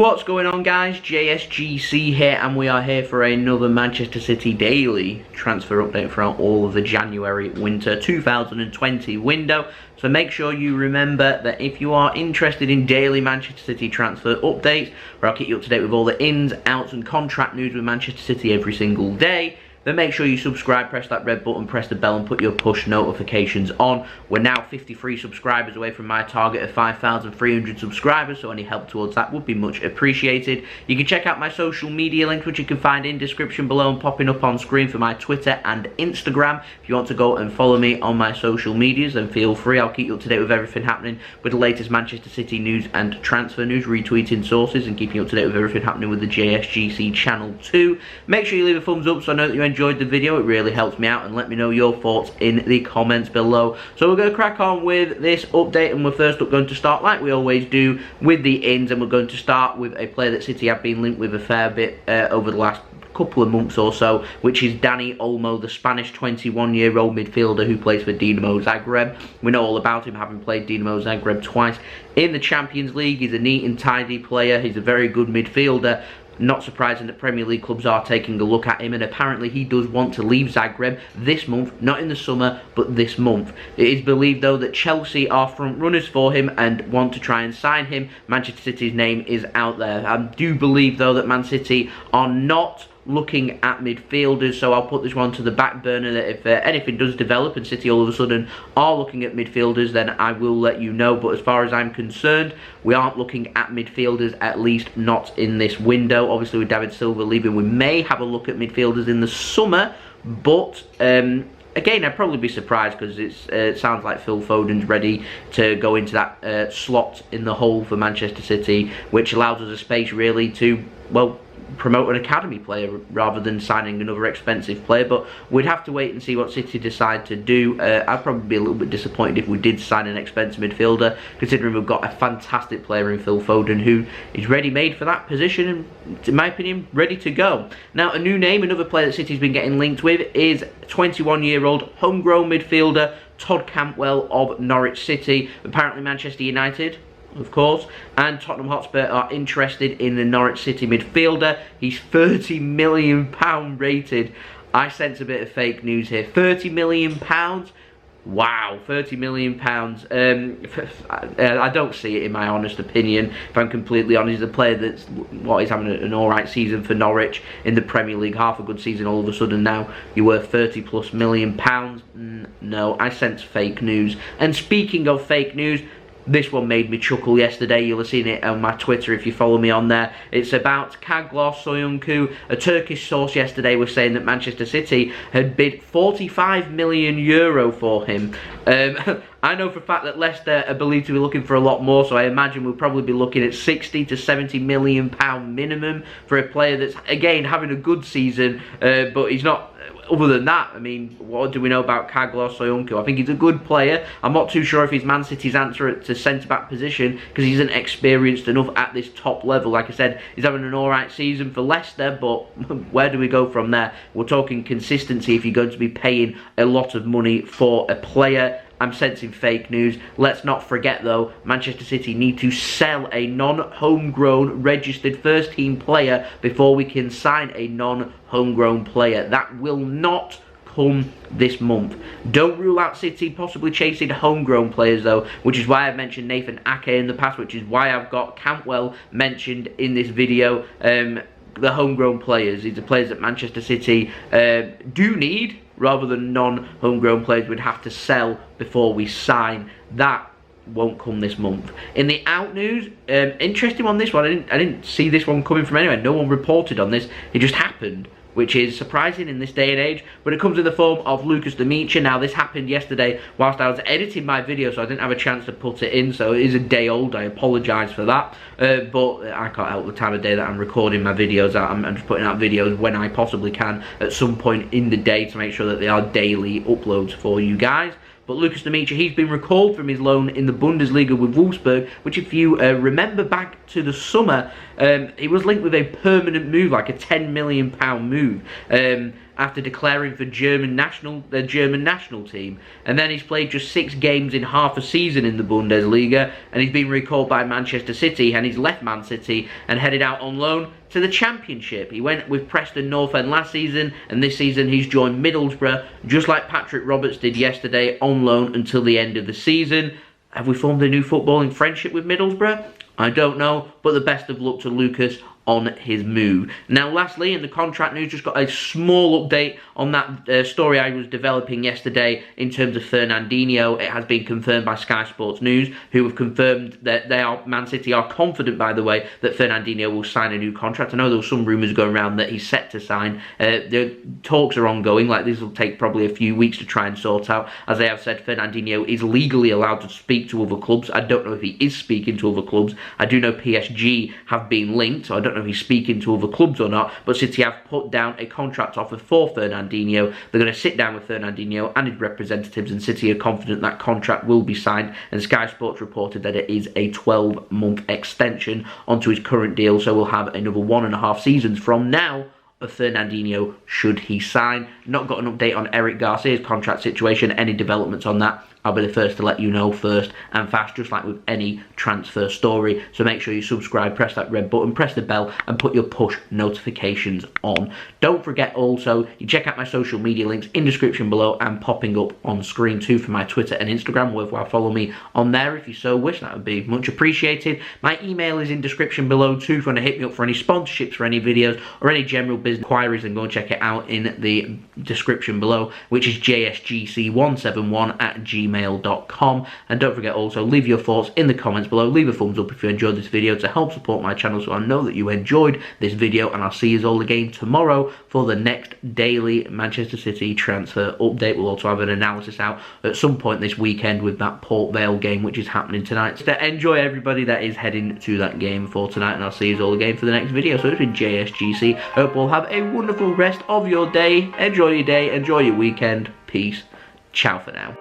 What's going on, guys? JSGC here, and we are here for another Manchester City daily transfer update throughout all of the January winter 2020 window. So make sure you remember that if you are interested in daily Manchester City transfer updates, where I'll keep you up to date with all the ins, outs and contract news with Manchester City every single day, then make sure you subscribe, press that red button, press the bell and put your push notifications on. We're now 53 subscribers away from my target of 5,300 subscribers, so any help towards that would be much appreciated. You can check out my social media links, which you can find in description below and popping up on screen for my Twitter and Instagram. If you want to go and follow me on my social medias, then feel free. I'll keep you up to date with everything happening with the latest Manchester City news and transfer news, retweeting sources and keeping you up to date with everything happening with the JSGC channel too. Make sure you leave a thumbs up so I know that you enjoyed the video. It really helps me out, and let me know your thoughts in the comments below. So we're going to crack on with this update, and we're first up going to start like we always do with the ins, and we're going to start with a player that City have been linked with a fair bit over the last couple of months or so, which is Dani Olmo, the Spanish 21-year-old midfielder who plays for Dinamo Zagreb. We know all about him, having played Dinamo Zagreb twice in the Champions League. He's a neat and tidy player. He's a very good midfielder. Not surprising that Premier League clubs are taking a look at him, and apparently he does want to leave Zagreb this month, not in the summer, but this month. It is believed though that Chelsea are front runners for him and want to try and sign him. Manchester City's name is out there. I do believe though that Man City are not looking at midfielders, so I'll put this one to the back burner, that if anything does develop and City all of a sudden are looking at midfielders, then I will let you know. But as far as I'm concerned, we aren't looking at midfielders, at least not in this window. Obviously with David Silva leaving, we may have a look at midfielders in the summer, but again, I'd probably be surprised, because it sounds like Phil Foden's ready to go into that slot in the hole for Manchester City, which allows us a space really to, well, promote an academy player rather than signing another expensive player. But we'd have to wait and see what City decide to do. I'd probably be a little bit disappointed if we did sign an expensive midfielder, considering we've got a fantastic player in Phil Foden who is ready-made for that position and, in my opinion, ready to go. Now, a new name, another player that City's been getting linked with, is 21-year-old homegrown midfielder Todd Cantwell of Norwich City. Apparently Manchester United, of course, and Tottenham Hotspur are interested in the Norwich City midfielder. He's £30 million rated. I sense a bit of fake news here. £30 million? Wow, £30 million. I don't see it, in my honest opinion. If I'm completely honest, he's a player that's he's having an alright season for Norwich in the Premier League, half a good season. All of a sudden now you're worth £30+ million. No, I sense fake news. And speaking of fake news, this one made me chuckle yesterday. You'll have seen it on my Twitter if you follow me on there. It's about Caglar Soyuncu. A Turkish source yesterday was saying that Manchester City had bid €45 million for him. I know for a fact that Leicester are believed to be looking for a lot more, so I imagine we'll probably be looking at £60 to £70 million minimum for a player that's, again, having a good season, but he's not. Other than that, I mean, what do we know about Caglar Soyuncu? I think he's a good player. I'm not too sure if he's Man City's answer to centre-back position, because he isn't experienced enough at this top level. Like I said, he's having an alright season for Leicester, but where do we go from there? We're talking consistency if you're going to be paying a lot of money for a player. I'm sensing fake news. Let's not forget though, Manchester City need to sell a non-homegrown registered first team player before we can sign a non-homegrown player. That will not come this month. Don't rule out City possibly chasing homegrown players though, which is why I've mentioned Nathan Ake in the past, which is why I've got Cantwell mentioned in this video. The homegrown players, these are players that Manchester City do need, rather than non-homegrown players we'd have to sell before we sign. That won't come this month. In the out news, interesting on this one, I didn't see this one coming from anywhere. No one reported on this. It just happened, which is surprising in this day and age, but it comes in the form of Lukas Nmecha. Now, this happened yesterday whilst I was editing my video, so I didn't have a chance to put it in, so it is a day old. I apologise for that, but I can't help the time of day that I'm recording my videos. I'm just putting out videos when I possibly can at some point in the day to make sure that they are daily uploads for you guys. But Lukas Nmecha, he's been recalled from his loan in the Bundesliga with Wolfsburg, which, if you remember back to the summer, he was linked with a permanent move, like a £10 million move. after declaring for the German national team. And then he's played just 6 games in half a season in the Bundesliga, and he's been recalled by Manchester City, and he's left Man City and headed out on loan to the Championship. He went with Preston North End last season, and this season he's joined Middlesbrough, just like Patrick Roberts did yesterday, on loan until the end of the season. Have we formed a new footballing friendship with Middlesbrough? I don't know, but the best of luck to Lukas on his move. Now lastly, in the contract news, just got a small update on that story I was developing yesterday in terms of Fernandinho. It has been confirmed by Sky Sports News, who have confirmed that Man City are confident, by the way, that Fernandinho will sign a new contract. I know there were some rumours going around that he's set to sign. The talks are ongoing, like this will take probably a few weeks to try and sort out. As they have said, Fernandinho is legally allowed to speak to other clubs. I don't know if he is speaking to other clubs. I do know PSG have been linked, so I don't know if he's speaking to other clubs or not, but City have put down a contract offer for Fernandinho. They're going to sit down with Fernandinho and his representatives, and City are confident that contract will be signed, and Sky Sports reported that it is a 12-month extension onto his current deal, so we'll have another 1.5 seasons from now of Fernandinho should he sign. Not got an update on Eric Garcia's contract situation. Any developments on that, I'll be the first to let you know first and fast, just like with any transfer story. So make sure you subscribe, press that red button, press the bell, and put your push notifications on. Don't forget also, you check out my social media links in description below and popping up on screen too for my Twitter and Instagram. Worthwhile follow me on there if you so wish. That would be much appreciated. My email is in description below too if you want to hit me up for any sponsorships for any videos or any general business inquiries, and go and check it out in the description below, which is JSGC171@gmail.com. And don't forget also, leave your thoughts in the comments below. Leave a thumbs up if you enjoyed this video to help support my channel, so I know that you enjoyed this video, and I'll see you all again tomorrow for the next daily Manchester City transfer update. We'll also have an analysis out at some point this weekend with that Port Vale game, which is happening tonight. So enjoy everybody that is heading to that game for tonight, and I'll see you all again for the next video. So it's been JSGC. Hope we'll have a wonderful rest of your day. Enjoy your day, enjoy your weekend. Peace. Ciao for now.